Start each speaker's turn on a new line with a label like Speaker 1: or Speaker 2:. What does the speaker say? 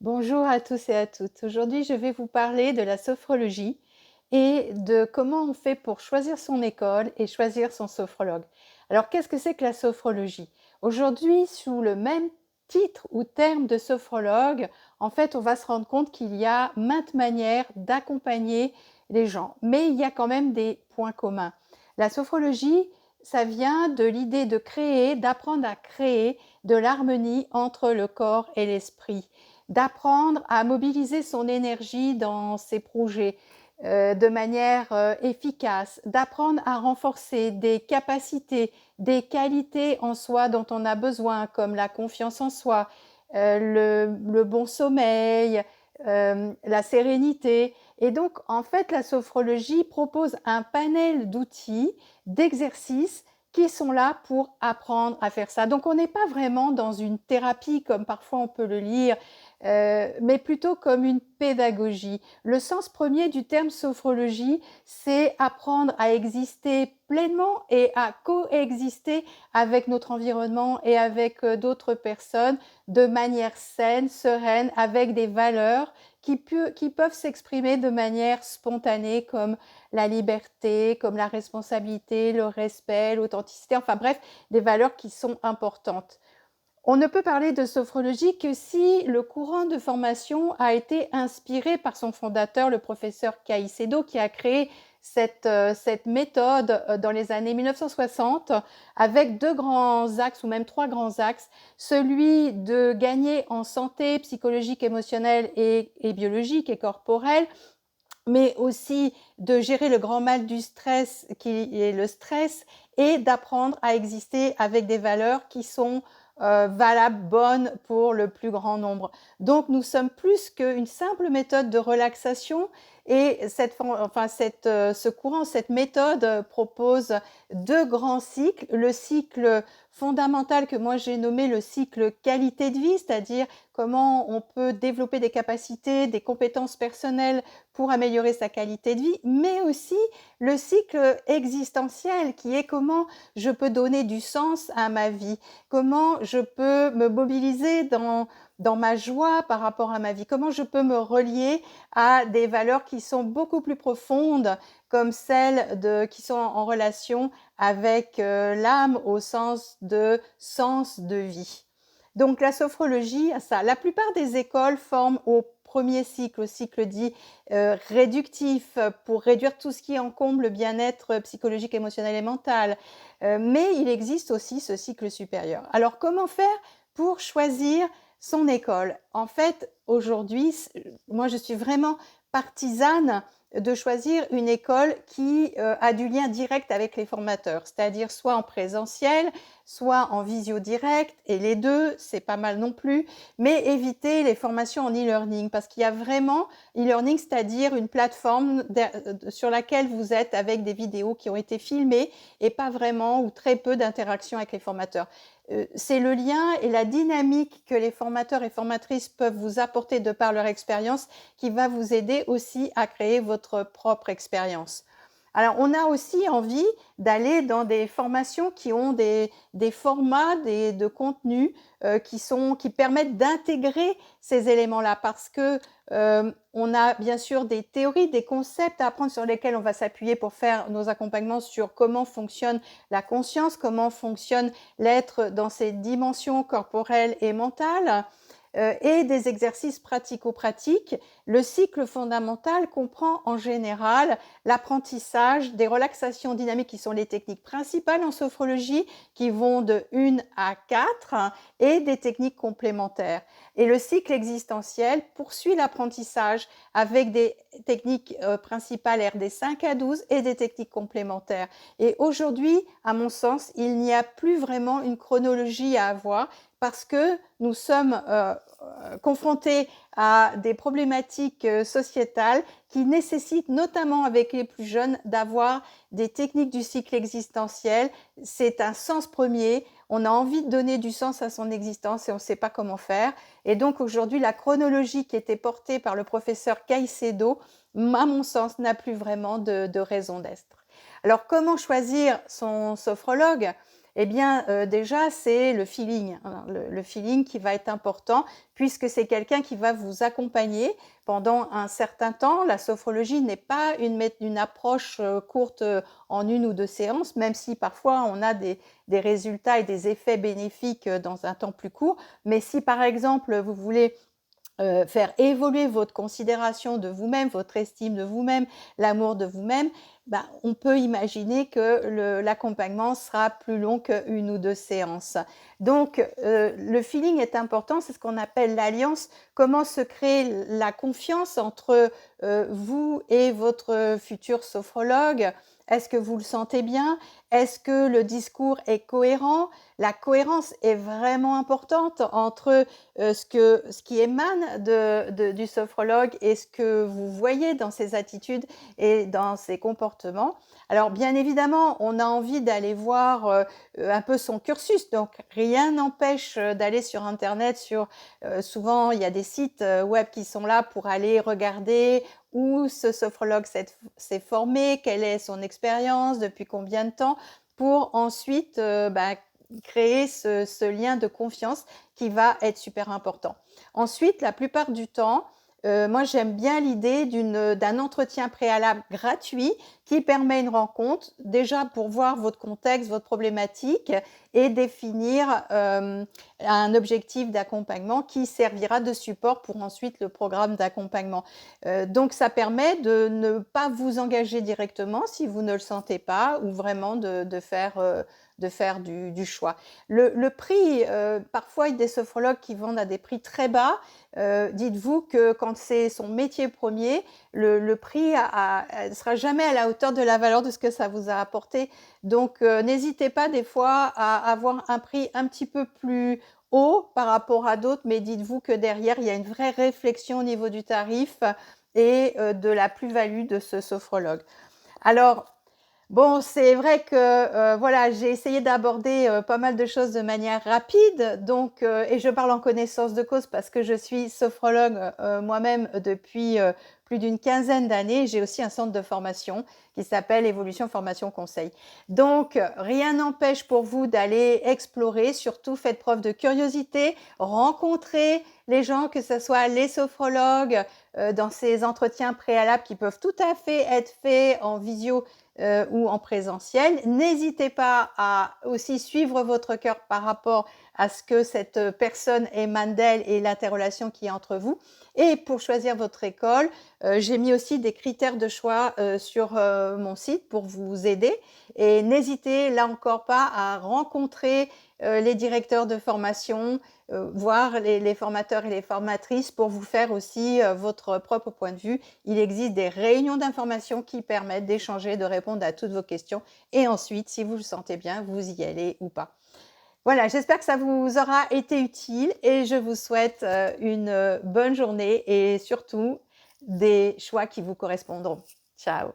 Speaker 1: Bonjour à tous et à toutes. Aujourd'hui, je vais vous parler de la sophrologie et de comment on fait pour choisir son école et choisir son sophrologue. Alors, qu'est-ce que c'est que la sophrologie? Aujourd'hui, sous le même titre ou terme de sophrologue, en fait, on va se rendre compte qu'il y a maintes manières d'accompagner les gens, mais il y a quand même des points communs. La sophrologie, ça vient de l'idée de créer, d'apprendre à créer de l'harmonie entre le corps et l'esprit, d'apprendre à mobiliser son énergie dans ses projets de manière efficace, d'apprendre à renforcer des capacités, des qualités en soi dont on a besoin, comme la confiance en soi, le bon sommeil, la sérénité. Et donc, en fait, la sophrologie propose un panel d'outils, d'exercices qui sont là pour apprendre à faire ça. Donc, on n'est pas vraiment dans une thérapie comme parfois on peut le lire, mais plutôt comme une pédagogie. Le sens premier du terme sophrologie, c'est apprendre à exister pleinement et à coexister avec notre environnement et avec d'autres personnes de manière saine, sereine, avec des valeurs qui peuvent s'exprimer de manière spontanée, comme la liberté, comme la responsabilité, le respect, l'authenticité, enfin bref, des valeurs qui sont importantes. On ne peut parler de sophrologie que si le courant de formation a été inspiré par son fondateur, le professeur Caicedo, qui a créé cette méthode dans les années 1960 avec deux grands axes ou même trois grands axes. Celui de gagner en santé psychologique, émotionnelle et biologique et corporelle, mais aussi de gérer le grand mal du stress qui est le stress et d'apprendre à exister avec des valeurs qui sont valables, bonnes pour le plus grand nombre. Donc nous sommes plus qu'une simple méthode de relaxation et ce courant, cette méthode propose deux grands cycles. Le cycle fondamental que moi j'ai nommé le cycle qualité de vie, c'est-à-dire comment on peut développer des capacités, des compétences personnelles pour améliorer sa qualité de vie, mais aussi le cycle existentiel qui est comment je peux donner du sens à ma vie, comment je peux me mobiliser dans ma joie par rapport à ma vie, comment je peux me relier à des valeurs qui sont beaucoup plus profondes, comme celles qui sont en relation avec l'âme au sens de vie. Donc la sophrologie, ça, la plupart des écoles forment au premier cycle, au cycle dit réductif, pour réduire tout ce qui encombre le bien-être psychologique, émotionnel et mental. Mais il existe aussi ce cycle supérieur. Alors comment faire pour choisir son école? En fait, aujourd'hui, moi je suis vraiment partisane de choisir une école qui a du lien direct avec les formateurs, c'est-à-dire soit en présentiel, soit en visio direct, et les deux, c'est pas mal non plus, mais éviter les formations en e-learning, parce qu'il y a vraiment e-learning, c'est-à-dire une plateforme sur laquelle vous êtes avec des vidéos qui ont été filmées et pas vraiment ou très peu d'interaction avec les formateurs. C'est le lien et la dynamique que les formateurs et formatrices peuvent vous apporter de par leur expérience qui va vous aider aussi à créer votre propre expérience. Alors, on a aussi envie d'aller dans des formations qui ont des formats, de contenus qui permettent d'intégrer ces éléments-là parce que on a bien sûr des théories, des concepts à apprendre sur lesquels on va s'appuyer pour faire nos accompagnements sur comment fonctionne la conscience, comment fonctionne l'être dans ses dimensions corporelles et mentales. Et des exercices pratico-pratiques. Le cycle fondamental comprend en général l'apprentissage des relaxations dynamiques qui sont les techniques principales en sophrologie qui vont de 1 à 4 et des techniques complémentaires. Et le cycle existentiel poursuit l'apprentissage avec des techniques principales RD 5 à 12 et des techniques complémentaires. Et aujourd'hui, à mon sens, il n'y a plus vraiment une chronologie à avoir parce que nous sommes confrontés à des problématiques sociétales qui nécessitent, notamment avec les plus jeunes, d'avoir des techniques du cycle existentiel. C'est un sens premier. On a envie de donner du sens à son existence et on ne sait pas comment faire. Et donc aujourd'hui, la chronologie qui était portée par le professeur Caicedo, à mon sens, n'a plus vraiment de raison d'être. Alors comment choisir son sophrologue ? Eh bien, déjà, c'est le feeling, hein, le feeling qui va être important puisque c'est quelqu'un qui va vous accompagner pendant un certain temps. La sophrologie n'est pas une approche courte en 1 ou 2 séances, même si parfois on a des résultats et des effets bénéfiques dans un temps plus court. Mais si par exemple vous voulez faire évoluer votre considération de vous-même, votre estime de vous-même, l'amour de vous-même, ben, on peut imaginer que l'accompagnement sera plus long qu'1 ou 2 séances. Donc, le feeling est important, c'est ce qu'on appelle l'alliance. Comment se crée la confiance entre vous et votre futur sophrologue? Est-ce que vous le sentez bien? Est-ce que le discours est cohérent? La cohérence est vraiment importante entre ce qui émane du sophrologue et ce que vous voyez dans ses attitudes et dans ses comportements. Alors bien évidemment, on a envie d'aller voir un peu son cursus, donc rien n'empêche d'aller sur internet, souvent il y a des sites web qui sont là pour aller regarder où ce sophrologue s'est formé, quelle est son expérience, depuis combien de temps, pour ensuite créer ce lien de confiance qui va être super important. Ensuite, la plupart du temps, moi j'aime bien l'idée d'un entretien préalable gratuit qui permet une rencontre, déjà pour voir votre contexte, votre problématique et définir un objectif d'accompagnement qui servira de support pour ensuite le programme d'accompagnement. Donc ça permet de ne pas vous engager directement si vous ne le sentez pas ou vraiment de faire du choix. Le prix, parfois il y a des sophrologues qui vendent à des prix très bas. Dites-vous que quand c'est son métier premier, le prix ne sera jamais à la hauteur de la valeur de ce que ça vous a apporté. Donc n'hésitez pas des fois à avoir un prix un petit peu plus haut par rapport à d'autres, mais dites-vous que derrière, il y a une vraie réflexion au niveau du tarif et de la plus-value de ce sophrologue. Alors, bon, c'est vrai que voilà, j'ai essayé d'aborder pas mal de choses de manière rapide, donc et je parle en connaissance de cause parce que je suis sophrologue moi-même depuis plus d'une quinzaine d'années. J'ai aussi un centre de formation qui s'appelle Évolution Formation Conseil. Donc, rien n'empêche pour vous d'aller explorer, surtout faites preuve de curiosité, rencontrez les gens, que ce soit les sophrologues, dans ces entretiens préalables qui peuvent tout à fait être faits en visio ou en présentiel. N'hésitez pas à aussi suivre votre cœur par rapport à ce que cette personne émane d'elle et l'interrelation qui est entre vous. Et pour choisir votre école, j'ai mis aussi des critères de choix sur mon site pour vous aider. Et n'hésitez là encore pas à rencontrer les directeurs de formation, voir les formateurs et les formatrices pour vous faire aussi votre propre point de vue. Il existe des réunions d'information qui permettent d'échanger, de répondre à toutes vos questions et ensuite, si vous le sentez bien, vous y allez ou pas. Voilà, j'espère que ça vous aura été utile et je vous souhaite une bonne journée et surtout des choix qui vous correspondront. Ciao!